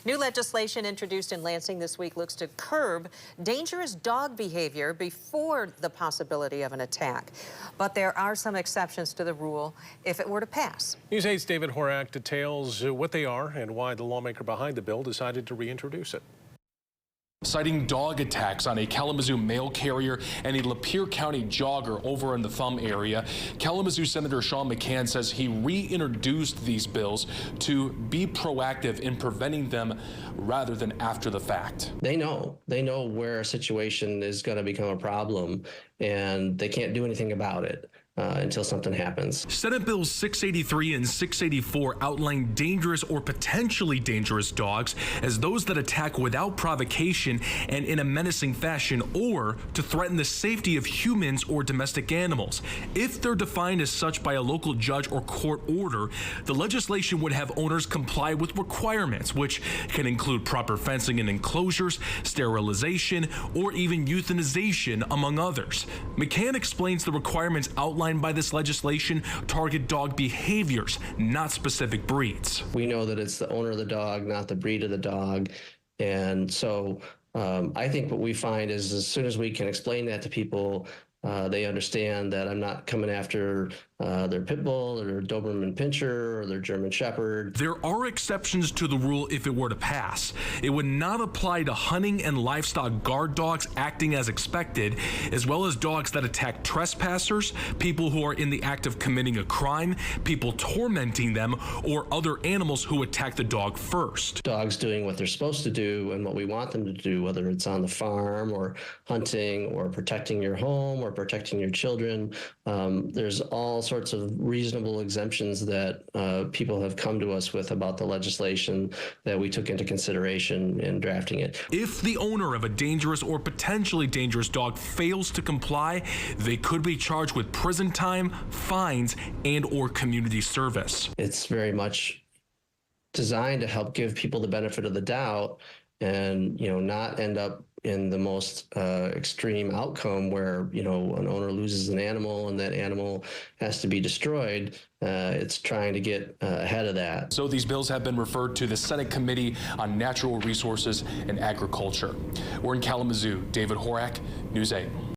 New legislation introduced in Lansing this week looks to curb dangerous dog behavior before the possibility of an attack. But there are some exceptions to the rule if it were to pass. News 8's David Horak details what they are and why the lawmaker behind the bill decided to reintroduce it. Citing dog attacks on a Kalamazoo mail carrier and a Lapeer County jogger over in the Thumb area, Kalamazoo Senator Sean McCann says he reintroduced these bills to be proactive in preventing them rather than after the fact. They know where a situation is going to become a problem, and they can't do anything about it until something happens. Senate Bills 683 and 684 outline dangerous or potentially dangerous dogs as those that attack without provocation and in a menacing fashion, or to threaten the safety of humans or domestic animals. If they're defined as such by a local judge or court order, the legislation would have owners comply with requirements, which can include proper fencing and enclosures, sterilization, or even euthanization, among others. McCann explains the requirements outlined by this legislation target dog behaviors, not specific breeds. We know that it's the owner of the dog, not the breed of the dog. And so I think what we find is as soon as we can explain that to people, they understand that I'm not coming after their pit bull or their Doberman Pinscher or their German Shepherd. There are exceptions to the rule if it were to pass. It would not apply to hunting and livestock guard dogs acting as expected, as well as dogs that attack trespassers, people who are in the act of committing a crime, people tormenting them, or other animals who attack the dog first. Dogs doing what they're supposed to do and what we want them to do, whether it's on the farm or hunting or protecting your home or protecting your children. There's all sorts of reasonable exemptions that people have come to us with about the legislation that we took into consideration in drafting it. If the owner of a dangerous or potentially dangerous dog fails to comply, they could be charged with prison time, fines, and/or community service. It's very much designed to help give people the benefit of the doubt and, not end up in the most extreme outcome where, an owner loses an animal and that animal has to be destroyed. It's trying to get ahead of that. So these bills have been referred to the Senate Committee on Natural Resources and Agriculture. We're in Kalamazoo. David Horak, News 8.